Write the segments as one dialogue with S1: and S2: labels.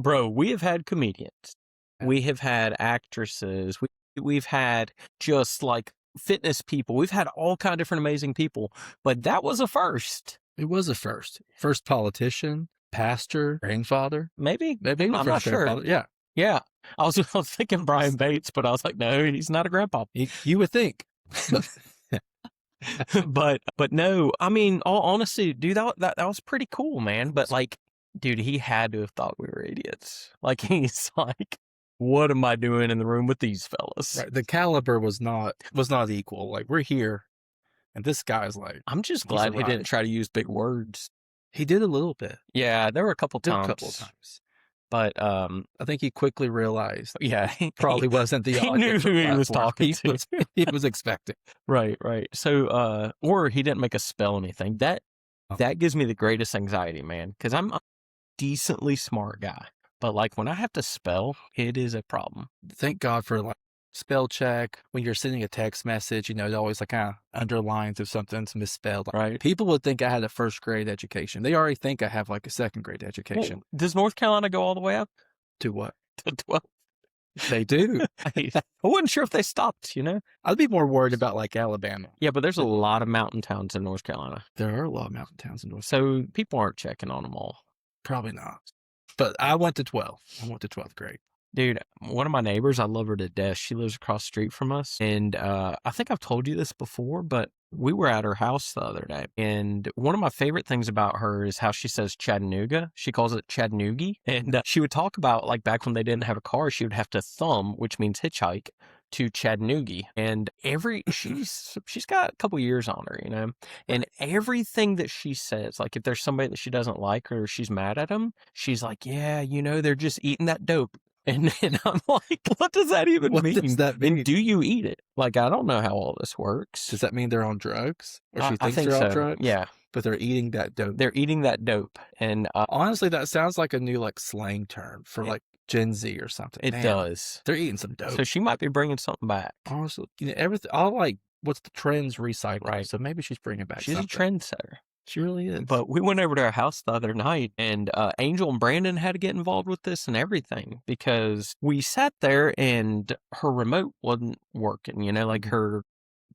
S1: Bro, we have had comedians. We have had actresses. We've had just like fitness people. We've had all kind of different amazing people, but that was a first.
S2: It was a first. First politician, pastor, grandfather.
S1: Maybe
S2: I'm
S1: not sure.
S2: Yeah.
S1: Yeah. I was thinking Brian Bates, but I was like, no, he's not a grandpa.
S2: You would think.
S1: but no, I mean, all honesty, dude, that was pretty cool, man. But like, dude, he had to have thought we were idiots. Like, he's like, what am I doing in the room with these fellas?
S2: Right. The caliber was not equal. Like, we're here, and this guy's like,
S1: I'm just glad he didn't try to use big words.
S2: He did a little bit.
S1: Yeah, there were a couple times. But
S2: I think he quickly realized.
S1: Yeah,
S2: he probably wasn't the
S1: he knew who he was talking to.
S2: He was expecting.
S1: Right. So, or he didn't make us spell anything. That gives me the greatest anxiety, man, because I'm a decently smart guy. But like when I have to spell, it is a problem.
S2: Thank God for like spell check. When you're sending a text message, it always like kind of underlines if something's misspelled.
S1: Right.
S2: People would think I had a first grade education. They already think I have like a second grade education.
S1: Well, does North Carolina go all the way up?
S2: To what?
S1: To 12.
S2: They do.
S1: I wasn't sure if they stopped,
S2: I'd be more worried about like Alabama.
S1: Yeah, but there's a lot of mountain towns in North Carolina.
S2: There are a lot of mountain towns in North
S1: Carolina. So people aren't checking on them all.
S2: Probably not. But I went to 12. I went to 12th grade.
S1: Dude, one of my neighbors, I love her to death. She lives across the street from us. And I think I've told you this before, but we were at her house the other day. And one of my favorite things about her is how she says Chattanooga. She calls it Chattanooga. And she would talk about like back when they didn't have a car, she would have to thumb, which means hitchhike, to Chattanooga. And she's got a couple years on her, and everything that she says, like if there's somebody that she doesn't like or she's mad at them, she's like, yeah, they're just eating that dope. And I'm like, what does that even mean?
S2: What does that mean?
S1: And do you eat it? Like, I don't know how all this works.
S2: Does that mean they're on drugs? Or she
S1: I
S2: thinks
S1: think
S2: they're
S1: so.
S2: on drugs?
S1: Yeah.
S2: But they're eating that dope.
S1: They're eating that dope. And
S2: honestly, that sounds like a new like slang term for like Gen Z or something.
S1: It does.
S2: They're eating some dope.
S1: So she might be bringing something back.
S2: Honestly, everything. All like what's the trends recycled. Right. So maybe she's bringing back.
S1: She's
S2: something.
S1: A trendsetter.
S2: She really is.
S1: But we went over to her house the other night, and Angel and Brandon had to get involved with this and everything because we sat there and her remote wasn't working, like her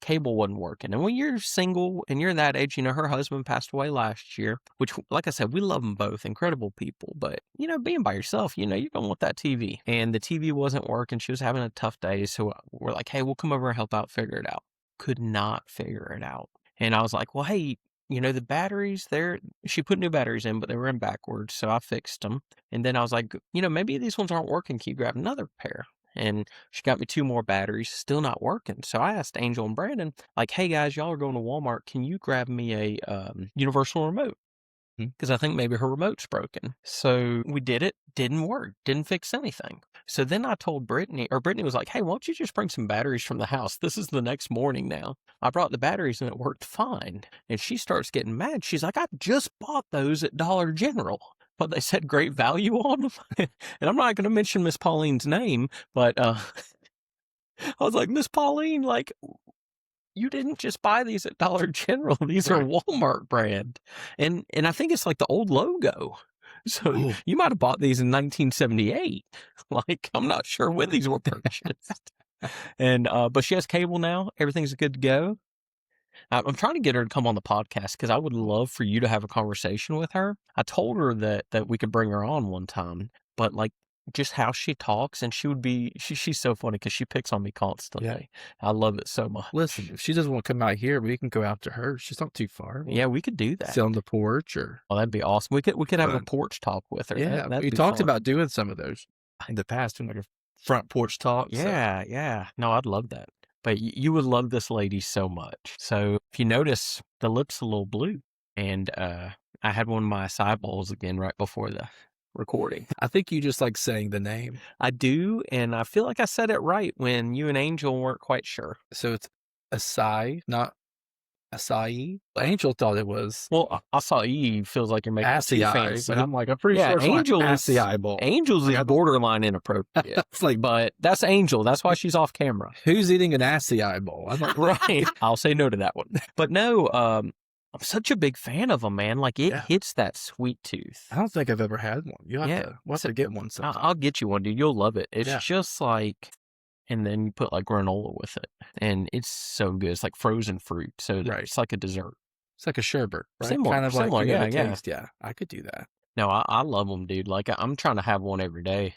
S1: cable wasn't working. And when you're single and you're that age, her husband passed away last year, which, like I said, we love them both, incredible people. But, being by yourself, you don't want that TV. And the TV wasn't working. She was having a tough day. So we're like, hey, we'll come over and help out, figure it out. Could not figure it out. And I was like, well, hey, the batteries she put new batteries in, but they were in backwards. So I fixed them. And then I was like, maybe these ones aren't working. Can you grab another pair? And she got me 2 more batteries, still not working. So I asked Angel and Brandon, like, hey guys, y'all are going to Walmart. Can you grab me a universal remote? Because I think maybe her remote's broken. So we did it. Didn't work. Didn't fix anything. So then I told Brittany, or Brittany was like, hey, why don't you just bring some batteries from the house? This is the next morning now. I brought the batteries and it worked fine. And she starts getting mad. She's like, I just bought those at Dollar General. But they said great value on them. And I'm not going to mention Miss Pauline's name, but I was like, Miss Pauline, like, you didn't just buy these at Dollar General. These are Walmart brand. And I think it's like the old logo. So you might have bought these in 1978. Like, I'm not sure when these were purchased. And, but she has cable now. Everything's good to go. I'm trying to get her to come on the podcast because I would love for you to have a conversation with her. I told her that we could bring her on one time, but like just how she talks, and she's so funny because she picks on me constantly. Yeah. I love it so much.
S2: Listen, if she doesn't want to come out here, we can go out to her. She's not too far.
S1: Yeah, we could do that.
S2: Sit on the porch or.
S1: Oh, that'd be awesome. We could have a porch talk with her.
S2: Yeah, we talked about doing some of those in the past, doing like a front porch talk.
S1: Yeah, yeah. No, I'd love that. But you would love this lady so much. So if you notice, the lip's a little blue. And I had one of my acai bowls again right before the recording.
S2: I think you just like saying the name.
S1: I do, and I feel like I said it right when you and Angel weren't quite sure.
S2: So it's acai, not acai. Angel thought it was.
S1: Well, acai feels like you're making
S2: acai,
S1: fancy.
S2: But I'm like, I'm pretty sure it's acai bowl.
S1: Angel's is borderline inappropriate.
S2: It's like,
S1: but that's Angel. That's why she's off camera.
S2: Who's eating an acai bowl? I'm like,
S1: right. I'll say no to that one. But no, I'm such a big fan of them, man. Like, it
S2: Yeah.
S1: hits that sweet tooth.
S2: I don't think I've ever had one. We'll have
S1: So
S2: to get one sometime.
S1: I'll get you one, dude. You'll love it. It's
S2: Yeah.
S1: just like, and then you put like granola with it, and it's so good. It's like frozen fruit, so
S2: Right.
S1: it's like a dessert.
S2: It's like a sherbet, right?
S1: Similar,
S2: Kind of like,
S1: similar, yeah,
S2: the
S1: yeah.
S2: taste. Yeah, I could do that.
S1: No, I love them, dude. Like, I'm trying to have one every day,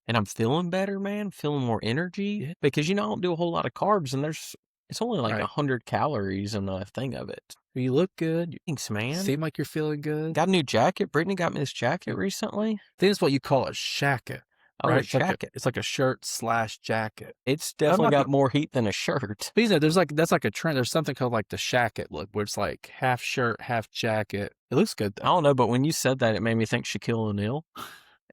S1: and I'm feeling better, man. Feeling more energy
S2: Yeah.
S1: because I don't do a whole lot of carbs, and it's only like
S2: Right.
S1: 100 calories in a thing of it.
S2: You look good.
S1: Thanks, man.
S2: Seem like you're feeling good.
S1: Got a new jacket. Brittany got me this jacket recently.
S2: I think it's what you call a shacket,
S1: Oh,
S2: right?
S1: a jacket.
S2: It's like a shirt/jacket.
S1: It's definitely
S2: not
S1: got more heat than a shirt.
S2: But that's like a trend. There's something called like the shacket look, where it's like half shirt, half jacket. It looks good
S1: I
S2: though.
S1: don't know, but when you said that, it made me think Shaquille O'Neal.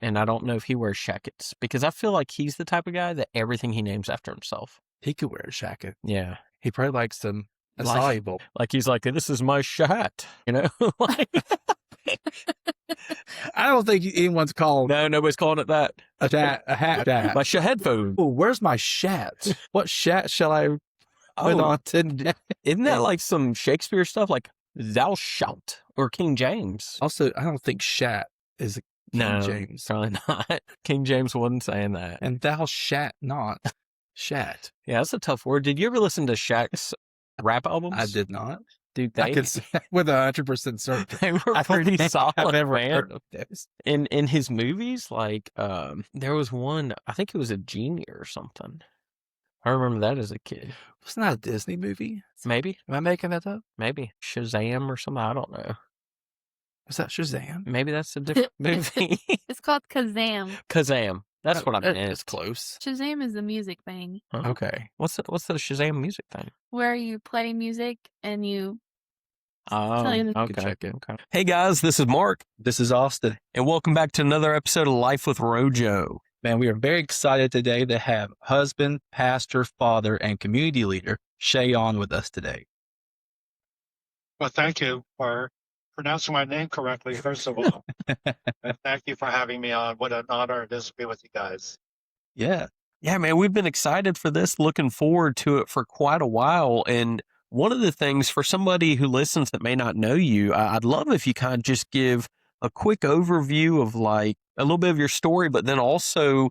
S1: And I don't know if he wears jackets because I feel like he's the type of guy that everything he names after himself.
S2: He could wear a shacket.
S1: Yeah.
S2: He probably likes them
S1: Like-
S2: soluble.
S1: Like he's like, this is my shat, Like,
S2: I don't think anyone's called
S1: no, nobody's calling it that.
S2: a hat.
S1: My headphone.
S2: Oh, where's my shat? What shat shall I put on today?
S1: Isn't that like some Shakespeare stuff? Like, thou shalt, or King James.
S2: Also, I don't think shat is King
S1: No,
S2: James.
S1: probably not. King James wasn't saying that.
S2: And thou shat not. Shat.
S1: Yeah, that's a tough word. Did you ever listen to Shaq's rap albums?
S2: I did not.
S1: Dude,
S2: I could say with 100% certainty.
S1: they were
S2: I don't
S1: pretty
S2: think
S1: solid,
S2: I've ever
S1: man.
S2: heard of this.
S1: In his movies, like there was one, I think it was a genie or something. I remember that as a kid.
S2: Wasn't that a Disney movie?
S1: Maybe
S2: Am I making that up?
S1: Shazam or something. I don't know.
S2: Was that Shazam?
S1: Maybe that's a different movie.
S3: It's called Kazam.
S1: Kazam. That's what I meant.
S2: It's close.
S3: Shazam is the music thing
S1: Huh?
S2: Okay.
S1: What's the Shazam music thing?
S3: where you play music and you
S1: Oh,
S3: tell you
S1: okay.
S2: check it.
S1: Okay. Hey guys, this is Mark,
S2: This is Austin.
S1: and welcome back to another episode of Life with Rojo.
S2: Man, we are very excited today to have husband, pastor, father, and community leader Shay on with us today.
S4: Well, thank you for pronouncing my name correctly, first of all. And thank you for having me on. What an honor it is to be with you guys.
S2: Yeah.
S1: Yeah, man, we've been excited for this, looking forward to it for quite a while. And one of the things for somebody who listens that may not know you, I'd love if you kind of just give a quick overview of like a little bit of your story, but then also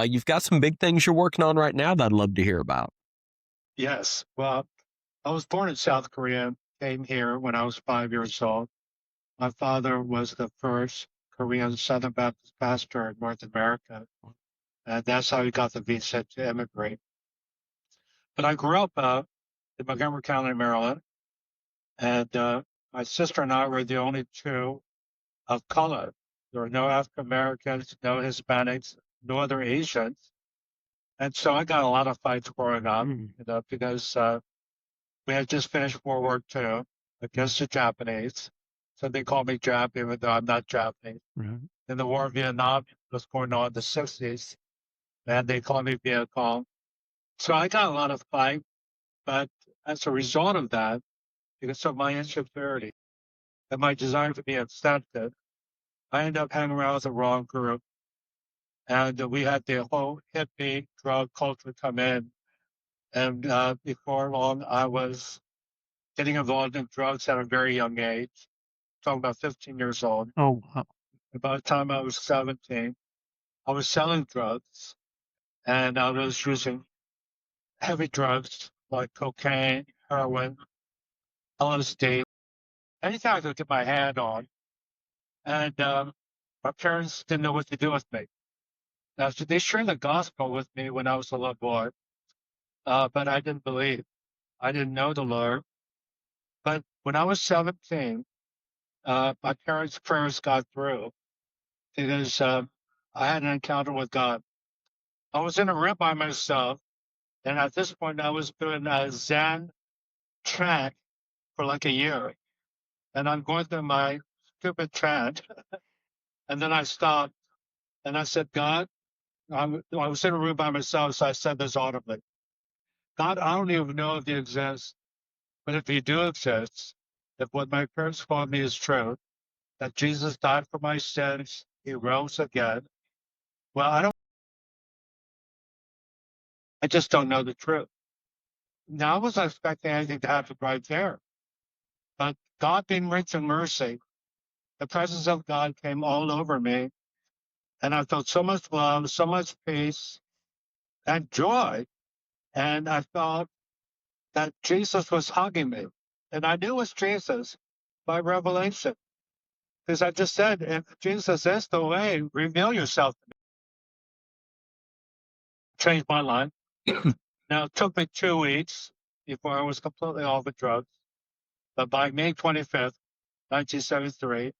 S1: you've got some big things you're working on right now that I'd love to hear about.
S4: Yes. Well, I was born in South Korea, came here when I was 5 years old. My father was the first Korean Southern Baptist pastor in North America. And that's how he got the visa to immigrate. But I grew up in Montgomery County, Maryland. And my sister and I were the only two of color. There were no African Americans, no Hispanics, no other Asians. And so I got a lot of fights growing up, because we had just finished World War II against the Japanese. So they called me Jap, even though I'm not Japanese.
S2: Right.
S4: Then the war in Vietnam was going on in the 60s, and they called me Viet Cong. So I got a lot of fight, but as a result of that, because of my insecurity and my desire to be accepted, I ended up hanging around with the wrong group. And we had the whole hippie drug culture come in. And before long, I was getting involved in drugs at a very young age, talking about 15 years old.
S1: Oh, wow.
S4: And by the time I was 17, I was selling drugs, and I was using heavy drugs like cocaine, heroin, LSD, anything I could get my hand on. And my parents didn't know what to do with me. Now, so they shared the gospel with me when I was a little boy, but I didn't believe. I didn't know the Lord. But when I was 17, my parents' prayers got through because I had an encounter with God. I was in a room by myself, and at this point, I was doing a Zen chant for like a year. And I'm going through my stupid chant, and then I stopped, and I said, God, I was in a room by myself, so I said this audibly. God, I don't even know if you exist, but if you do exist, if what my parents told me is true, that Jesus died for my sins, he rose again, well, I just don't know the truth. Now I wasn't expecting anything to happen right there. But God being rich in mercy, the presence of God came all over me. And I felt so much love, so much peace and joy. And I felt that Jesus was hugging me. And I knew it was Jesus by revelation. Because I just said, if Jesus is the way, reveal yourself to me. Changed my life. Now, it took me 2 weeks before I was completely off of drugs. But by May 25th, 1973,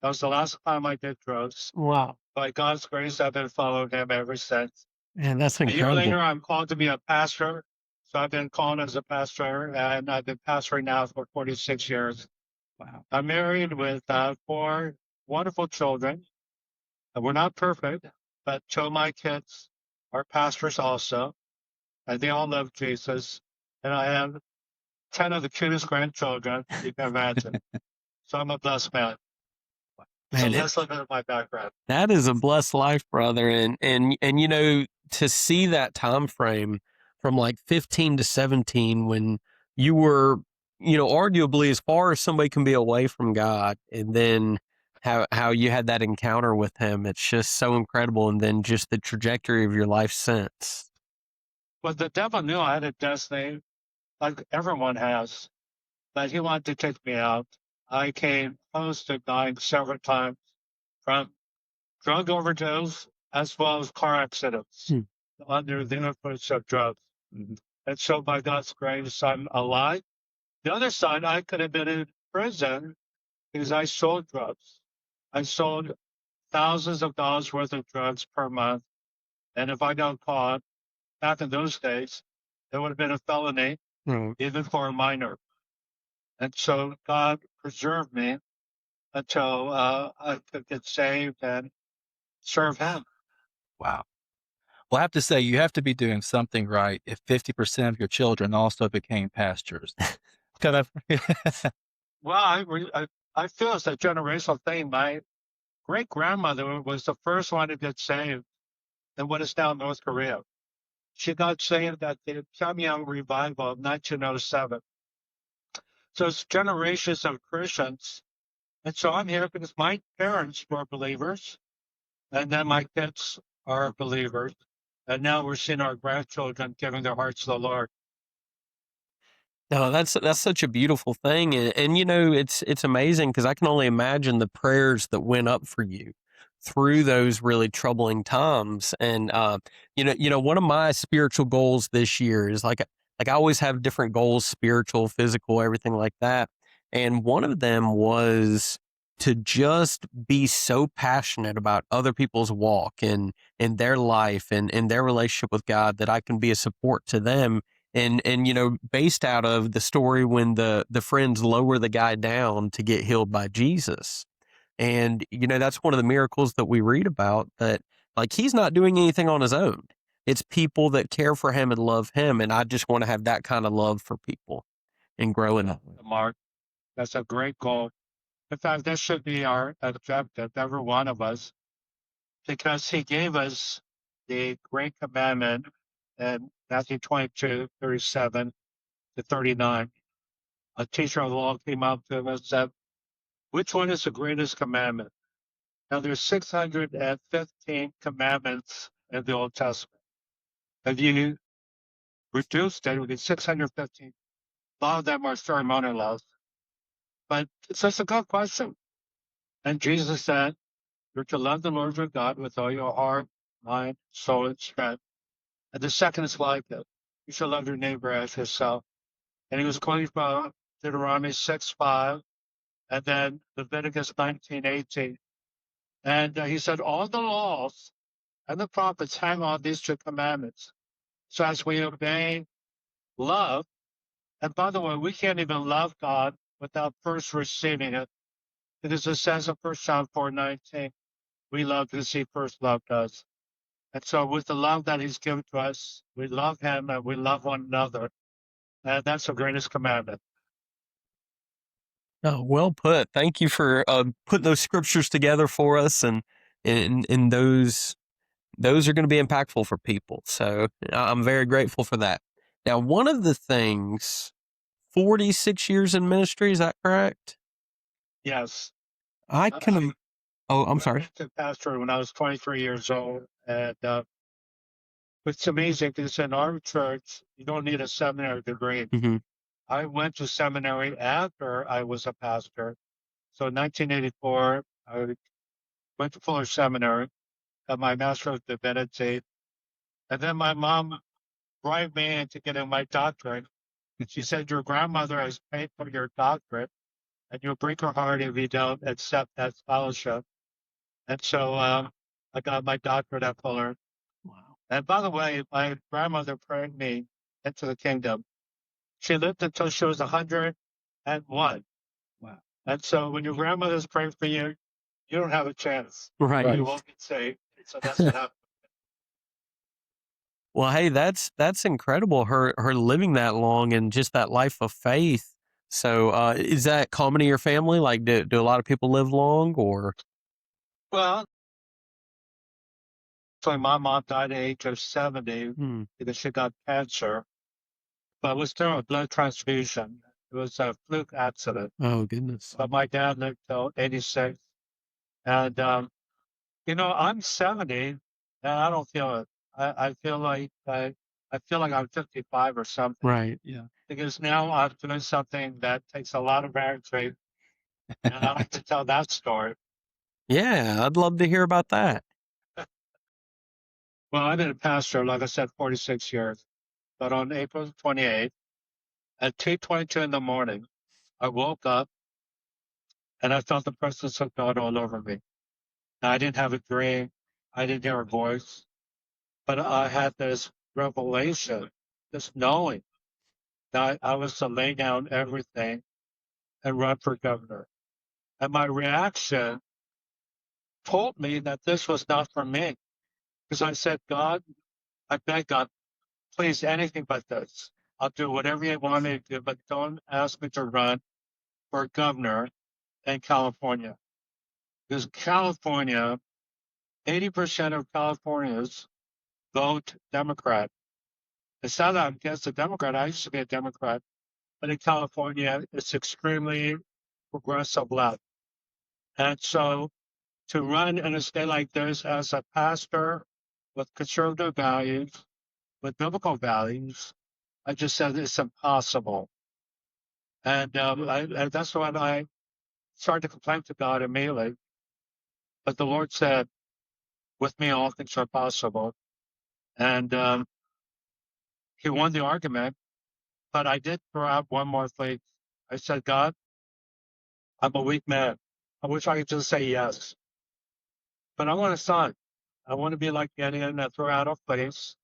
S4: that was the last time I did drugs.
S1: Wow.
S4: By God's grace, I've been following him ever since.
S1: Man, that's
S4: A year
S1: incredible.
S4: later, I'm called to be a pastor. So I've been called as a pastor, and I've been pastoring now for 46 years.
S2: Wow.
S4: I'm married with 4 wonderful children. We're not perfect, but 2 of my kids are pastors also, and they all love Jesus. And I have 10 of the cutest grandchildren you can imagine. So I'm a blessed man.
S1: Man,
S4: so that's a little bit of my background.
S1: that is a blessed life, brother. And you know, to see that time frame from like 15 to 17 when you were, you know, arguably as far as somebody can be away from God, and then how you had that encounter with him, it's just so incredible. And then just the trajectory of your life since.
S4: But the devil knew I had a destiny, like everyone has, but he wanted to take me out. I came close to dying several times from drug overdose as well as car accidents under the influence of drugs. And so by God's grace, I'm alive. The other side, I could have been in prison because I sold drugs. I sold thousands of dollars worth of drugs per month. And if I got caught back in those days, it would have been a felony, even for a minor. And so God preserved me until I could get saved and serve him.
S2: Wow. Well, I have to say, you have to be doing something right if 50% of your children also became pastors. Kind of.
S4: Well, I feel it's a generational thing. My great grandmother was the first one to get saved in what is now North Korea. She got saved at the Pyongyang revival of 1907. So it's generations of Christians. And so I'm here because my parents were believers, and then my kids are believers. And now we're seeing our grandchildren giving their hearts to the Lord.
S1: No, that's such a beautiful thing, and you know, it's amazing because I can only imagine the prayers that went up for you through those really troubling times. And you know, one of my spiritual goals this year is like I always have different goals, spiritual, physical, everything like that. And one of them was to just be so passionate about other people's walk and their life and their relationship with God that I can be a support to them. And you know, based out of the story when the friends lower the guy down to get healed by Jesus. And you know, that's one of the miracles that we read about, that like he's not doing anything on his own. It's people that care for him and love him, and I just want to have that kind of love for people and grow in it.
S4: Mark, that's a great goal. In fact, this should be our objective, every one of us, because he gave us the great commandment in Matthew 22:37 to 39. A teacher of the law came up to him and said, which one is the greatest commandment? Now there's 615 commandments in the Old Testament. If you reduced it, it would be 615. A lot of them are ceremonial laws. But it's just a good question. And Jesus said, you're to love the Lord your God with all your heart, mind, soul, and strength. And the second is like it. You shall love your neighbor as yourself. And he was quoting from Deuteronomy 6:5, and then Leviticus 19:18. And he said, all the laws and the prophets hang on these 2 commandments. So as we obey love, and by the way, we can't even love God without first receiving it. Because it says in 1 John 4:19, we love because he first loved us. And so with the love that he's given to us, we love him and we love one another. And that's the greatest commandment.
S1: Oh, well put. Thank you for putting those scriptures together for us, and those are going to be impactful for people. So I'm very grateful for that. Now, one of the things 46 years in ministry. Is that correct?
S4: Yes.
S1: I can. Oh, I'm
S4: I
S1: sorry.
S4: became pastor when I was 23 years old. And it's amazing because in our church, you don't need a seminary degree.
S1: Hmm.
S4: I went to seminary after I was a pastor. So in 1984, I went to Fuller Seminary, got my Master of Divinity. And then my mom bribed me into getting my doctorate. She said, your grandmother has paid for your doctorate, and you'll break her heart if you don't accept that scholarship. And so I got my doctorate at Fuller.
S1: Wow.
S4: And by the way, my grandmother prayed me into the kingdom. She lived until she was 101.
S2: Wow.
S4: And so when your grandmother's praying for you, you don't have a chance.
S1: Right.
S4: You won't get saved. So that's what happened.
S1: Well, hey, that's incredible. Her living that long and just that life of faith. So, is that common in your family? Like, do a lot of people live long, or?
S4: Well, so my mom died at the age of 70
S1: Hmm.
S4: because she got cancer, but it was through a blood transfusion. It was a fluke accident.
S1: Oh goodness.
S4: But my dad lived till 86. And, I'm 70 and I don't feel it. I feel like I feel like I'm 55 or something
S1: Right.
S2: Yeah.
S4: because now I'm doing something that takes a lot of energy, and I like to tell that story.
S1: Yeah, I'd love to hear about that.
S4: Well, I've been a pastor, like I said, 46 years. But on April 28th at 2:22 in the morning, I woke up and I felt the presence of God all over me. Now, I didn't have a dream. I didn't hear a voice, but I had this revelation, this knowing that I was to lay down everything and run for governor. And my reaction told me that this was not for me. Because I said, God, I beg God, please, anything but this. I'll do whatever you want me to do, but don't ask me to run for governor in California. Because California, 80% of Californians vote Democrat. It's not that I'm against a Democrat. I used to be a Democrat. But in California, it's extremely progressive left. And so to run in a state like this as a pastor with conservative values, with biblical values, I just said it's impossible. And that's when I started to complain to God immediately. But the Lord said, with me, all things are possible. And he won the argument. But I did throw out one more thing. I said, God, I'm a weak man. I wish I could just say yes. But I want a son. I want to be like Gideon and throw out a place.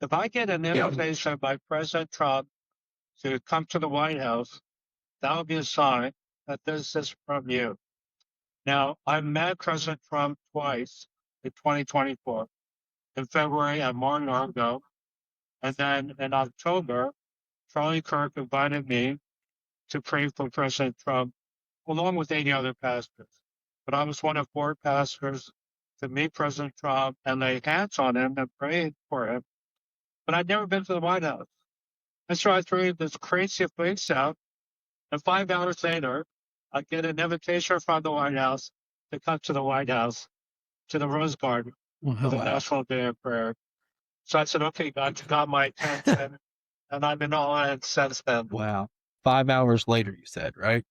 S4: If I get an invitation by President Trump to come to the White House, that would be a sign that this is from you. Now, I met President Trump twice in 2024. In February at Mar-a-Lago, and then in October, Charlie Kirk invited me to pray for President Trump, along with 80 other pastors. But I was one of 4 pastors to meet President Trump and lay hands on him and pray for him. But I'd never been to the White House. And so I threw this crazy place out. And 5 hours later, I get an invitation from the White House to come to the White House, to the Rose Garden, for the National Day of Prayer. So I said, okay, God, you got my attention. And I've been all in since then.
S2: Wow. 5 hours later, you said, right?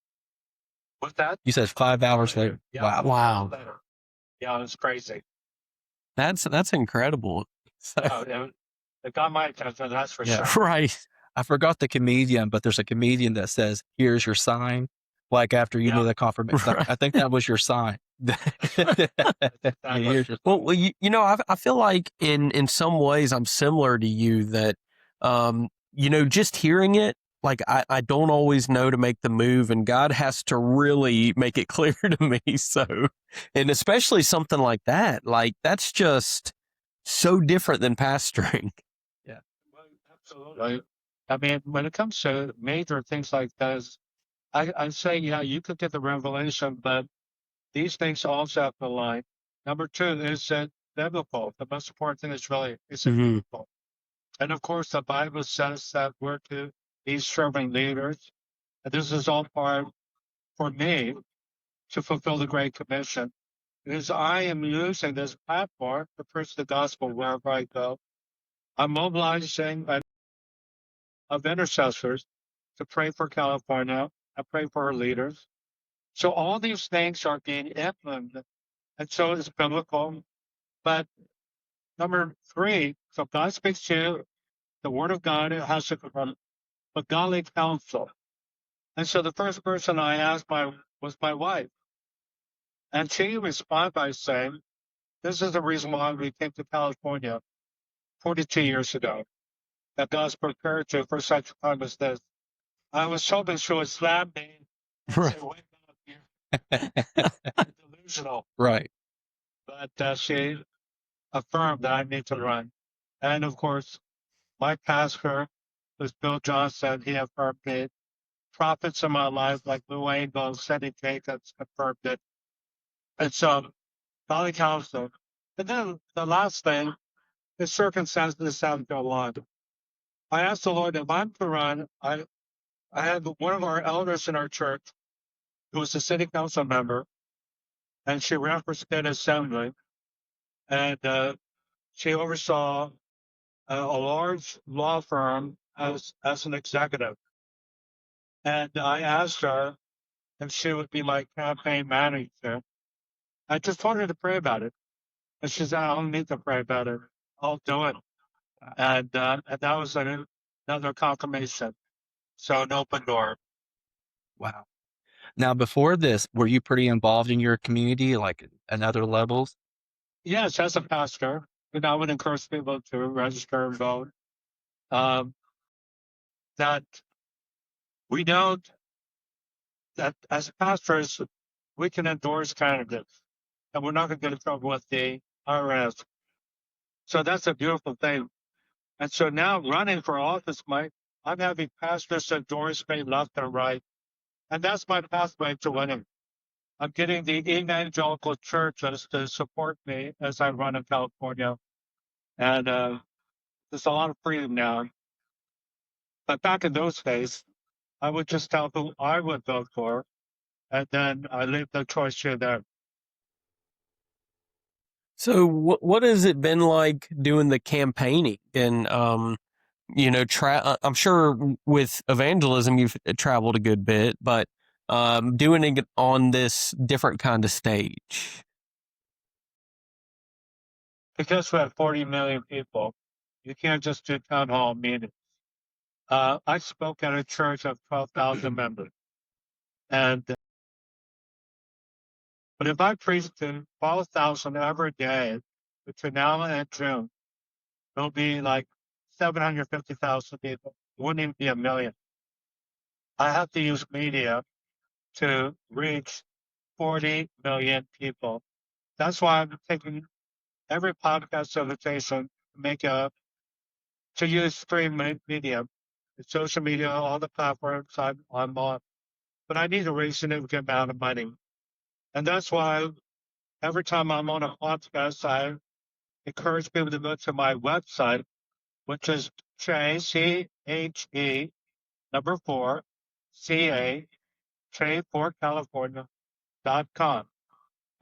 S4: What's that?
S2: You said 5 hours later.
S4: Yeah,
S2: Wow.
S1: Wow.
S4: later. Yeah, it's crazy.
S1: That's incredible. So,
S4: It got my attention, that's for
S2: Yeah.
S4: sure.
S1: right.
S2: I forgot the comedian, but there's a comedian that says, here's your sign. Like after you need a confirmation.
S1: Right.
S2: I think that was your sign. Here's your
S1: Well, I feel like in some ways I'm similar to you that, just hearing it, like I don't always know to make the move, and God has to really make it clear to me. So, and especially something like that, like that's just so different than pastoring.
S2: Yeah.
S4: Well, absolutely. I mean, when it comes to major things like this, I say, yeah, you could get the revelation, but these things also have to align. Number 2 is biblical. The most important thing is really, is it
S1: Mhm.
S4: biblical? And of course, the Bible says that we're to these serving leaders. And this is all part for me to fulfill the Great Commission. Because I am using this platform to preach the gospel wherever I go. I'm mobilizing of intercessors to pray for California. I pray for our leaders. So all these things are being implemented. And so it's biblical. But number three, so God speaks to you, the word of God has to come a godly counsel. And so the first person I asked was my wife. And she responded by saying, this is the reason why we came to California 42 years ago, that God's prepared you for such a time as this. I was hoping she would slap me and say, wake up, you're delusional.
S2: Right.
S4: But she affirmed that I need to run. And of course, my pastor, who's Bill Johnson, he affirmed it. Prophets in my life, like Lou Angel, Cindy Jacobs, affirmed it. And so, godly counsel. And then the last thing is circumstances have to go along. I asked the Lord, if I'm to run, I had one of our elders in our church who was a city council member, and she ran for state assembly, and she oversaw a large law firm as an executive. And I asked her if she would be my campaign manager. I just told her to pray about it. And she said, I don't need to pray about it. I'll do it. And that was another confirmation. So an open door.
S2: Wow. Now, before this, were you pretty involved in your community, like at other levels?
S4: Yes, as a pastor, I would encourage people to register and vote. That we don't, that as pastors, we can endorse candidates and we're not going to get in trouble with the IRS. So that's a beautiful thing. And so now running for office, I'm having pastors endorse me left and right. And that's my pathway to winning. I'm getting the evangelical churches to support me as I run in California. And there's a lot of freedom now. But back in those days, I would just tell who I would vote for, and then I leave the choice to them.
S1: So what has it been like doing the campaigning? And I'm sure with evangelism you've traveled a good bit, but doing it on this different kind of stage.
S4: Because we have 40 million people, you can't just do town hall meetings. I spoke at a church of 12,000 members. But if I preach to 12,000 every day between now and June, it'll be like 750,000 people. It wouldn't even be a million. I have to use media to reach 40 million people. That's why I'm taking every podcast invitation to use stream media, social media, all the platforms I'm on. But I need to raise a significant amount of money. And that's why every time I'm on a podcast, I encourage people to go to my website, which is CHE number 4, CA, for California.com.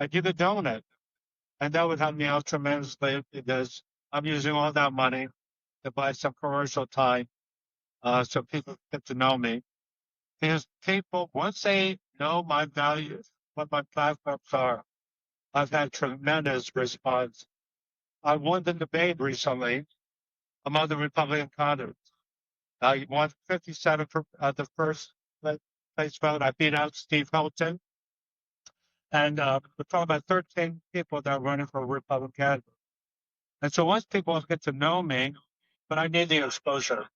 S4: And you could donate. And that would help me out tremendously because I'm using all that money to buy some commercial time so people get to know me. Because people, once they know my values, what my platforms are, I've had tremendous response. I won the debate recently among the Republican candidates. I won 57 of the first place vote. I beat out Steve Hilton. And we're talking about 13 people that are running for Republican candidates. And so once people get to know me, but I need the exposure.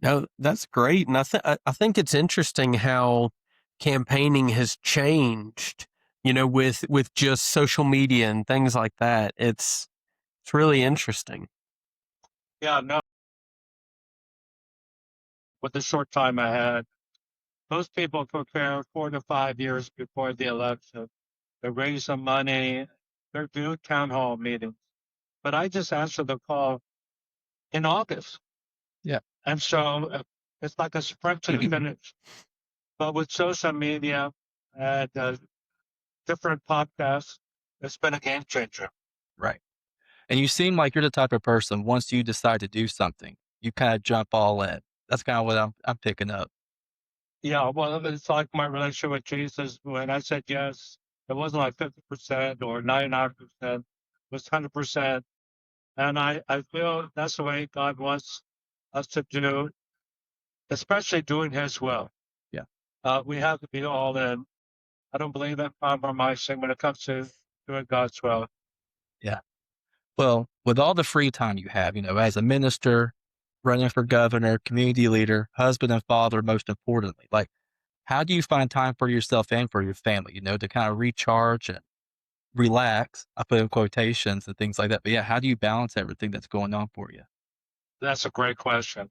S1: No, that's great, and I think it's interesting how campaigning has changed. With just social media and things like that. It's really interesting.
S4: Yeah, no. With the short time I had, most people prepare 4 to 5 years before the election. They raise some money. They do town hall meetings. But I just answered the call in August.
S2: Yeah.
S4: And so it's like a sprint to the finish. But with social media and different podcasts, it's been a game changer.
S2: Right. And you seem like you're the type of person, once you decide to do something, you kind of jump all in. That's kind of what I'm picking up.
S4: Yeah, well, it's like my relationship with Jesus. When I said yes, it wasn't like 50% or 99%, it was 100%. And I feel that's the way God wants us to do, especially doing His will.
S2: Yeah.
S4: We have to be all in. I don't believe in compromising when it comes to doing God's will.
S2: Yeah. Well, with all the free time you have, as a minister, running for governor, community leader, husband and father, most importantly, like, how do you find time for yourself and for your family, to kind of recharge and relax? I put in quotations and things like that. But yeah, how do you balance everything that's going on for you?
S4: That's a great question.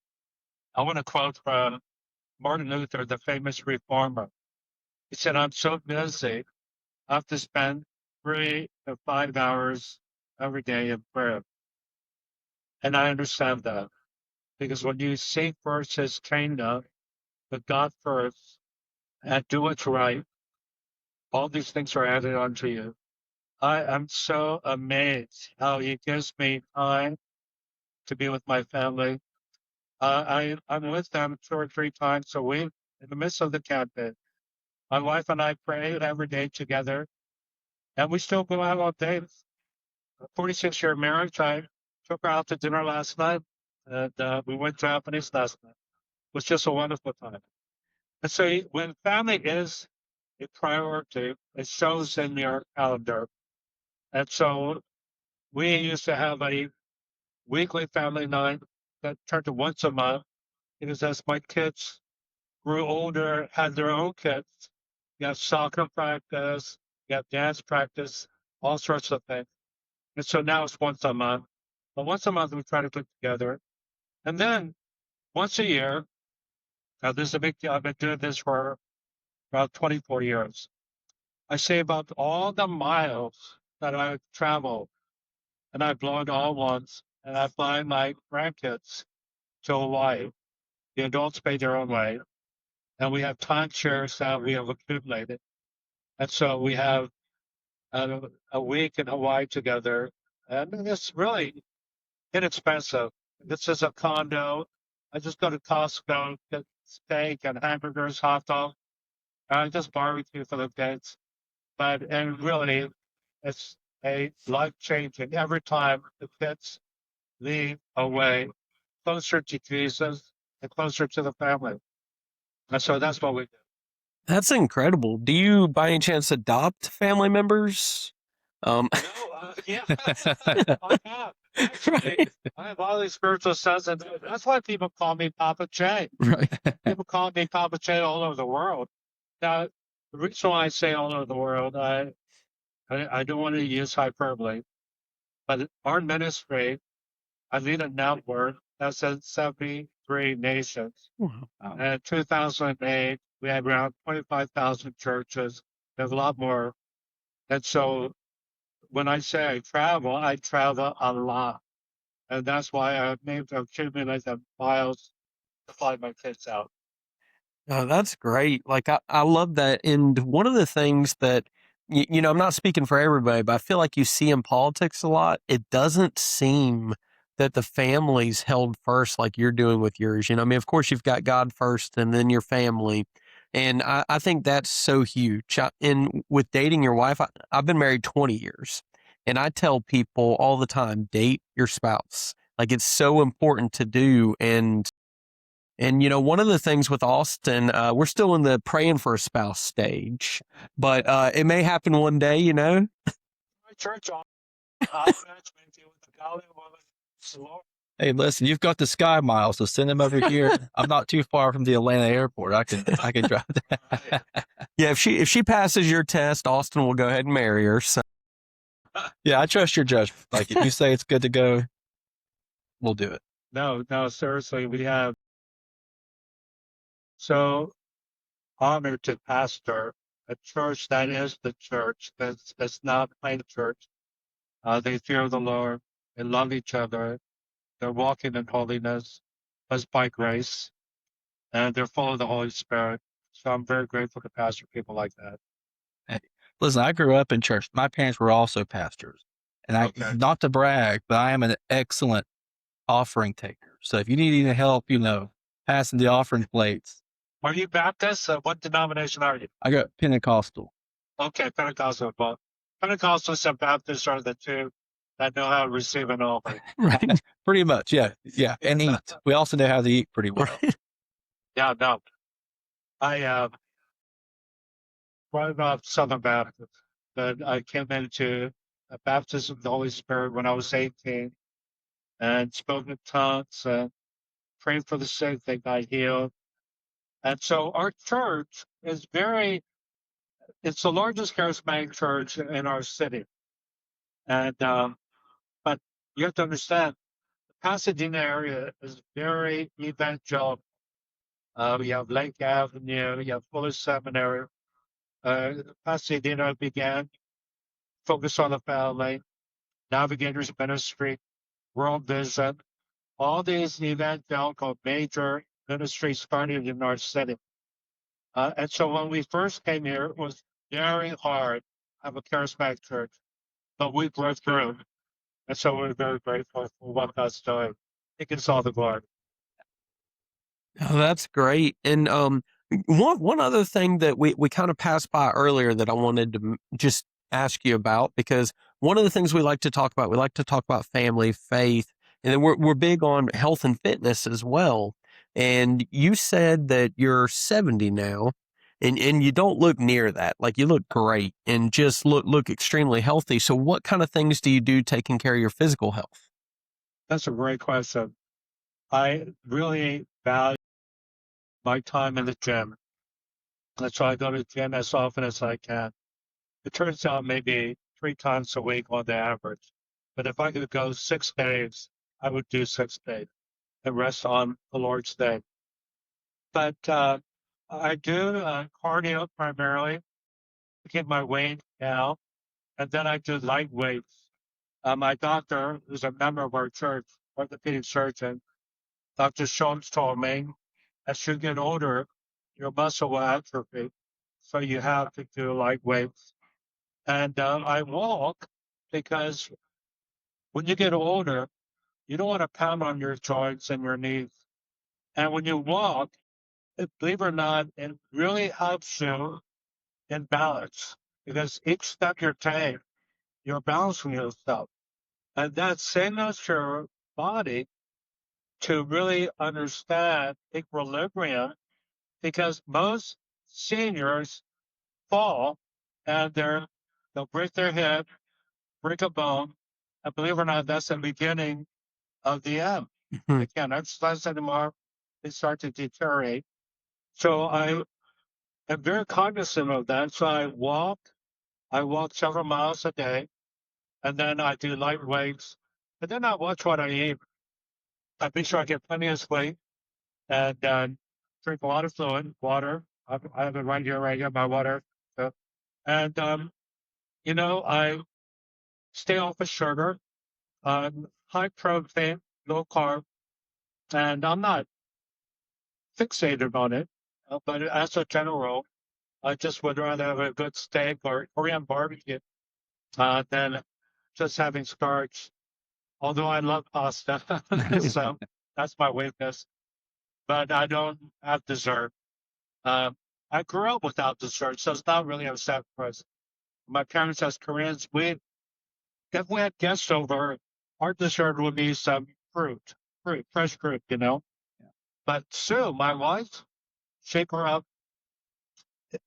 S4: I want to quote from Martin Luther, the famous reformer. He said, I'm so busy, I have to spend 3 to 5 hours every day in prayer. And I understand that because when you seek first His kingdom, but God first, and do what's right, all these things are added onto you. I am so amazed how He gives me time to be with my family. I'm with them 2 or 3 times a week in the midst of the campaign. My wife and I pray every day together, and we still go out on dates. 46-year marriage, I took her out to dinner last night, and we went Japanese last night. It was just a wonderful time. And so when family is a priority, it shows in your calendar. And so we used to have a weekly family night that turned to once a month because as my kids grew older, had their own kids, you have soccer practice, you have dance practice, all sorts of things. And so now it's once a month. But once a month, we try to get together. And then once a year, now this is a big deal. I've been doing this for about 24 years. I save up all the miles that I've traveled and I blow it all once and I fly my grandkids to Hawaii. The adults pay their own way. And we have timeshares that we have accumulated. And so we have a week in Hawaii together. And it's really inexpensive. This is a condo. I just go to Costco, get steak and hamburgers, hot dog. I just barbecue for the kids. And really, it's a life changing. Every time the kids leave away, closer to Jesus and closer to the family. And so that's what we do.
S1: That's incredible. Do you, by any chance, adopt family members?
S4: No, yeah, I have. Actually,
S1: Right.
S4: I have all these spiritual sons, and that's why people call me Papa J.
S1: Right.
S4: People call me Papa J all over the world. Now, the reason why I say all over the world, I don't want to use hyperbole, but our ministry, I lead a network that's in 73 nations.
S1: Wow.
S4: And in 2008, we had around 25,000 churches. There's a lot more. And so when I say I travel a lot. And that's why I'm able to accumulate the miles to fly my kids out.
S1: Oh, that's great. Like I love that. And one of the things that I'm not speaking for everybody, but I feel like you see in politics a lot. It doesn't seem that the family's held first like you're doing with yours. I mean, of course you've got God first and then your family. And I think that's so huge. And with dating your wife, I've been married 20 years. And I tell people all the time, date your spouse. Like it's so important to do. And one of the things with Austin, we're still in the praying for a spouse stage, but it may happen one day.
S4: My church match made you with a godly woman. It's the Lord.
S2: Hey, listen, you've got the Sky Miles, so send him over here. I'm not too far from the Atlanta airport. I can drive there.
S1: Yeah, if she passes your test, Austin will go ahead and marry her. So
S2: Yeah, I trust your judgment. Like if you say it's good to go, we'll do it.
S4: No, seriously, we have so honored to pastor a church that is the church. That's not plain church. They fear the Lord. They love each other. They're walking in holiness. was by grace, and they're full of the Holy Spirit. So I'm very grateful to pastor people like that.
S2: Hey, listen, I grew up in church. My parents were also pastors. And
S4: Okay.
S2: not to brag, but I am an excellent offering taker. So if you need any help, passing the offering plates,
S4: Are you Baptist? What denomination are you?
S2: I got Pentecostal.
S4: Okay, Pentecostal. Well, Pentecostals and Baptists are the two that know how to receive an offering.
S1: Right.
S2: Pretty much, yeah. And eat. We also know how to eat pretty well.
S1: Right.
S4: Yeah, no. I brought up Southern Baptist, but I came into a baptism of the Holy Spirit when I was 18 and spoke in tongues and prayed for the sick, they got healed. And so our church is it's the largest charismatic church in our city. And, but you have to understand, the Pasadena area is very evangelical. You have Lake Avenue, you have Fuller Seminary. Pasadena began focus on the family, Navigators Ministry, World Vision. All these evangelical major ministries started in our city. And so when we first came here, it was very hard to have a charismatic church, but we broke through. And so we're very grateful for what God's doing. He gets all the glory.
S1: Oh, that's great. And one other thing that we kind of passed by earlier that I wanted to just ask you about, because one of the things we like to talk about, we like to talk about family, faith, and then we're big on health and fitness as well. And you said that you're 70 now, and you don't look near that. Like, you look great and just look extremely healthy. So what kind of things do you do taking care of your physical health?
S4: That's a great question. I really value my time in the gym. That's why I go to the gym as often as I can. It turns out maybe 3 times a week on the average. But if I could go 6 days, I would do 6 days and rest on the Lord's day. But I do cardio primarily to keep my weight down. And then I do light weights. My doctor, who's a member of our church, orthopedic surgeon, Dr. Schoen's told me, as you get older, your muscle will atrophy. So you have to do light weights. And I walk because when you get older, you don't want to pound on your joints and your knees. And when you walk, believe it or not, it really helps you in balance because each step you take, you're balancing yourself. And that signals your body to really understand equilibrium because most seniors fall and they'll break their hip, break a bone. And believe it or not, that's the beginning of the end. They can't exercise anymore. They start to deteriorate. So I am very cognizant of that. So I walk several miles a day, and then I do light weights, and then I watch what I eat. I make sure I get plenty of sleep and drink a lot of fluid, water. I have it right here, my water. So, and I stay off of sugar, high protein, low carb, and I'm not fixated on it. But as a general, I just would rather have a good steak or Korean barbecue than just having starch. Although I love pasta, so that's my weakness. But I don't have dessert. I grew up without dessert, so it's not really a sacrifice. My parents, as Koreans, if we had guests over, our dessert would be some fruit, fresh fruit, But Sue, my wife, she grew up.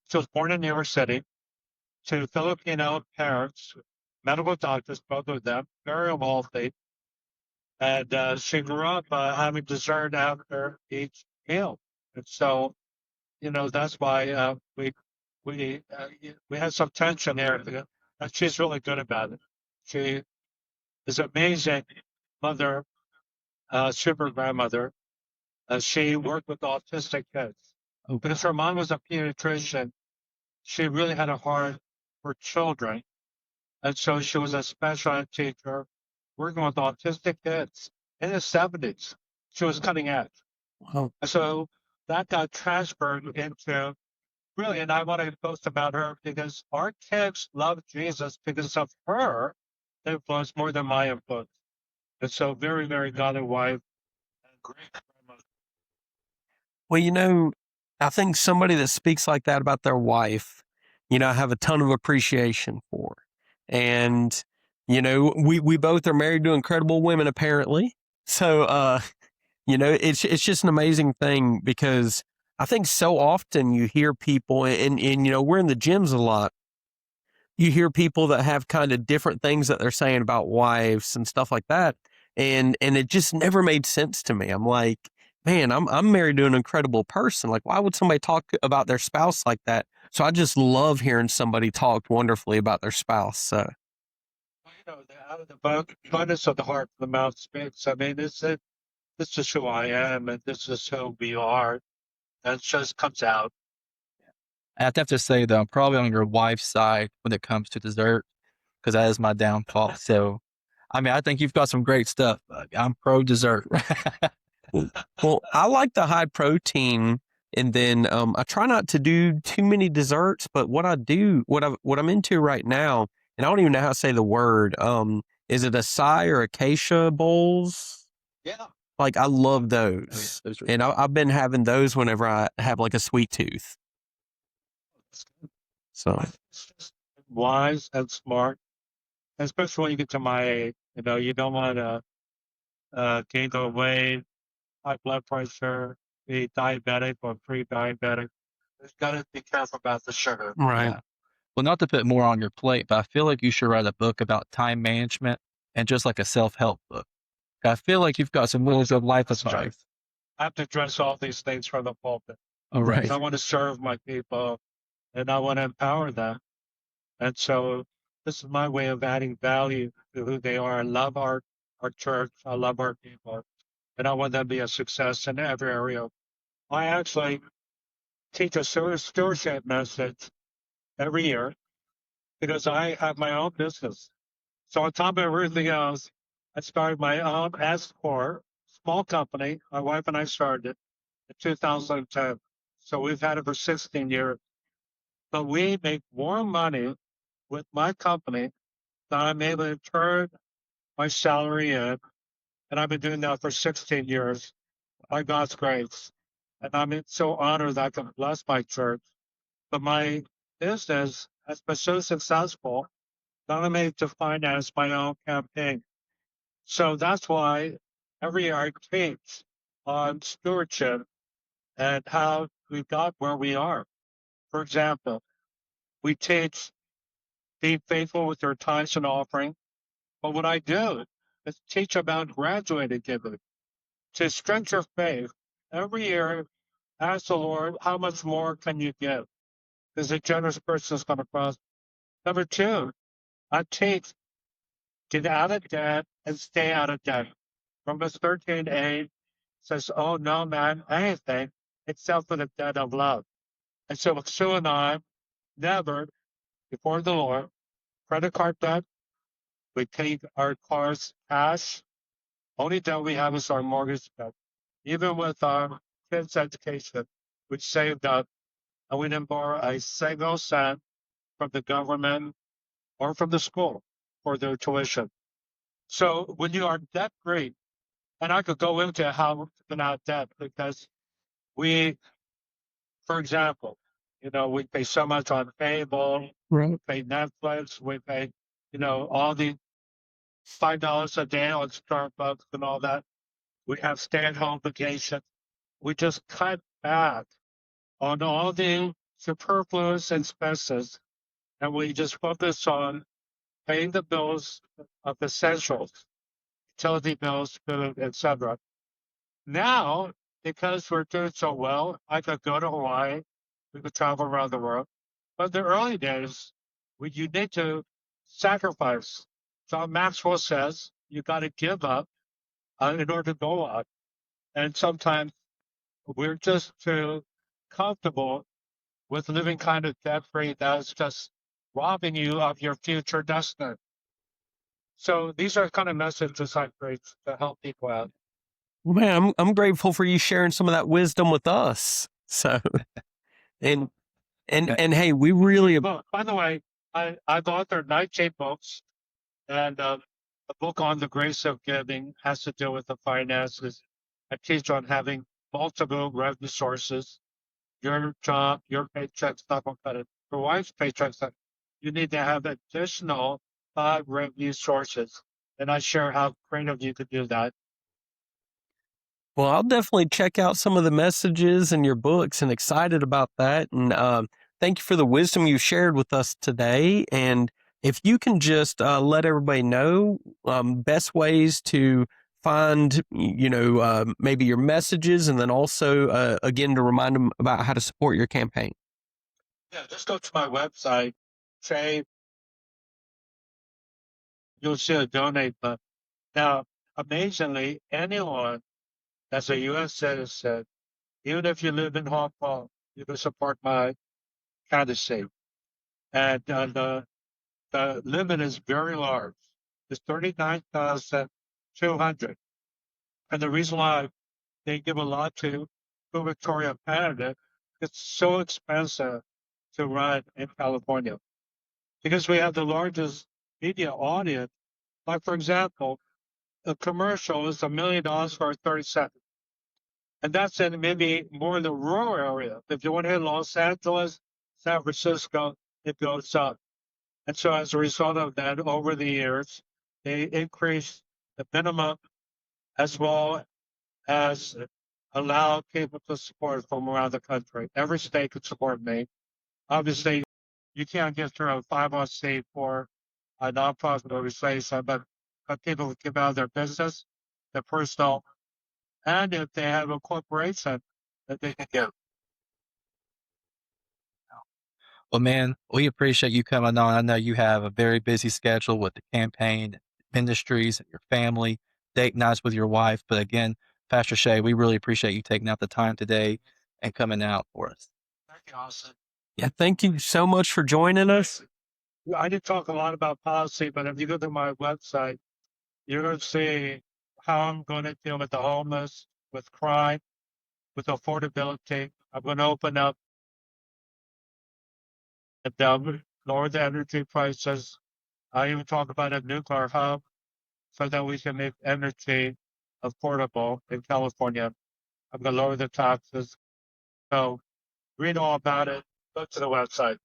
S4: She was born in New York City to Filipino parents, medical doctors, both of them, very wealthy. And she grew up having dessert after each meal. And so, that's why we had some tension there. And she's really good about it. She is amazing mother, super grandmother. She worked with autistic kids. Because her mom was a pediatrician, she really had a heart for children. And so she was a special ed teacher working with autistic kids in the 70s. She was cutting edge.
S1: Wow.
S4: So that got transferred into really, and I want to boast about her because our kids love Jesus because of her influence more than my influence. And so very, very godly wife and great grandmother.
S1: Well, I think somebody that speaks like that about their wife, I have a ton of appreciation for. And, we both are married to incredible women, apparently. So, it's just an amazing thing because I think so often you hear people, and we're in the gyms a lot. You hear people that have kind of different things that they're saying about wives and stuff like that. And it just never made sense to me. I'm like, man, I'm married to an incredible person. Like, why would somebody talk about their spouse like that? So I just love hearing somebody talk wonderfully about their spouse. So
S4: Out of the abundance of the heart, the mouth speaks. I mean, this is who I am, and this is who we are. And it just comes out.
S2: I'd have to say, though, I'm probably on your wife's side when it comes to dessert because that is my downfall. So, I mean, I think you've got some great stuff, but I'm pro dessert.
S1: Well, I like the high protein, and then I try not to do too many desserts. But what I'm into right now, and I don't even know how to say the word. Is it acai or acacia bowls?
S4: Yeah.
S1: Like I love
S2: Oh, yeah,
S1: those,
S2: those are
S1: and I've been having those whenever I have like a sweet tooth. So
S4: It's just wise and smart, especially when you get to my age. You don't want to gain the weight, high blood pressure, be diabetic or pre-diabetic. You've got to be careful about the sugar.
S1: right.
S2: yeah. Well, not to put more on your plate, but I feel like you should write a book about time management and just like a self-help book. I feel like you've got some really good life
S4: That's right.
S2: advice.
S4: I have to address all these things from the pulpit.
S2: All right.
S4: I want to serve my people and I want to empower them. And so this is my way of adding value to who they are. I love our church. I love our people. And I want them to be a success in every area. I actually teach a stewardship message every year because I have my own business. So on top of everything else, I started my own S Corp, small company. My wife and I started it in 2010. So we've had it for 16 years. But we make more money with my company than I'm able to turn my salary in. And I've been doing that for 16 years by God's grace. And I'm so honored that I can bless my church. But my business has been so successful that I'm able to finance my own campaign. So that's why every year I teach on stewardship and how we got where we are. For example, we teach being faithful with your tithes and offering. But what I do is teach about graduated giving to strengthen your faith. Every year, ask the Lord, how much more can you give? Because a generous person is going to prosper. Number two, I teach get out of debt and stay out of debt. Romans 13:8 says, oh, no man, anything except for the debt of love. And so Sue and I never, before the Lord, credit card debt, we take our cars cash. Only debt we have is our mortgage debt. Even with our kids' education, which saved up, and we didn't borrow a single cent from the government or from the school for their tuition. So when you are debt free, and I could go into how to get out of debt because we, for example, we pay so much on Fable,
S1: Right.
S4: we pay Netflix, we pay, all the $5 a day on Starbucks and all that. We have stay-at-home vacation. We just cut back on all the superfluous expenses, and we just focus on paying the bills of essentials, utility bills, food, etc. Now, because we're doing so well, I could go to Hawaii, we could travel around the world. But in the early days, you need to sacrifice. John Maxwell says you got to give up in order to go on. And sometimes we're just too comfortable with living kind of debt free that's just robbing you of your future destiny. So these are kind of messages I preach to help people out.
S1: Well, man, I'm grateful for you sharing some of that wisdom with us. So, and and hey, we really
S4: Well, by the way, I've authored 19 books, and a book on the grace of giving has to do with the finances. I teach on having multiple revenue sources. Your job, your paycheck's not going to cut it. Your wife's paycheck's not. You need to have additional 5 revenue sources, and I share how creative you could do that.
S1: Well, I'll definitely check out some of the messages in your books and excited about that. And thank you for the wisdom you shared with us today. And if you can just let everybody know best ways to find, maybe your messages, and then also, again, to remind them about how to support your campaign.
S4: Yeah, just go to my website, Shay. You'll see a donate button. Now, amazingly, anyone that's a U.S. citizen, even if you live in Hong Kong, you can support my candidacy. And the limit is very large. It's 39,200. And the reason why they give a lot to gubernatorial candidate, it's so expensive to run in California because we have the largest media audience. Like, for example, a commercial is $1 million for 30 seconds. And that's in maybe more in the rural area. If you want to hit Los Angeles, San Francisco, it goes up. And so as a result of that, over the years, they increased the minimum as well as allow people to support from around the country. Every state could support me. Obviously, you can't get through a 501c for a nonprofit organization, but people would give out their business, their personal, and if they have a corporation that they can give.
S2: Well, man, we appreciate you coming on. I know you have a very busy schedule with the campaign, ministries, and your family, date nights with your wife. But again, Pastor Shay, we really appreciate you taking out the time today and coming out for us.
S4: Thank you, Austin.
S1: Yeah, thank you so much for joining us.
S4: I did talk a lot about policy, but if you go to my website, you're going to see how I'm going to deal with the homeless, with crime, with affordability. I'm going to open up and lower the energy prices. I even talk about a nuclear hub so that we can make energy affordable in California. I'm going to lower the taxes. So read all about it. Go to the website.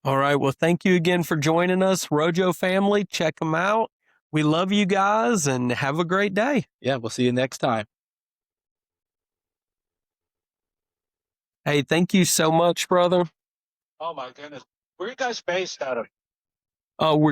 S1: All right. Well, thank you again for joining us, Rojo family. Check them out. We love you guys and have a great day.
S2: Yeah, we'll see you next time.
S1: Hey, thank you so much, brother.
S4: Oh my goodness. Where are you guys based out of?
S1: We're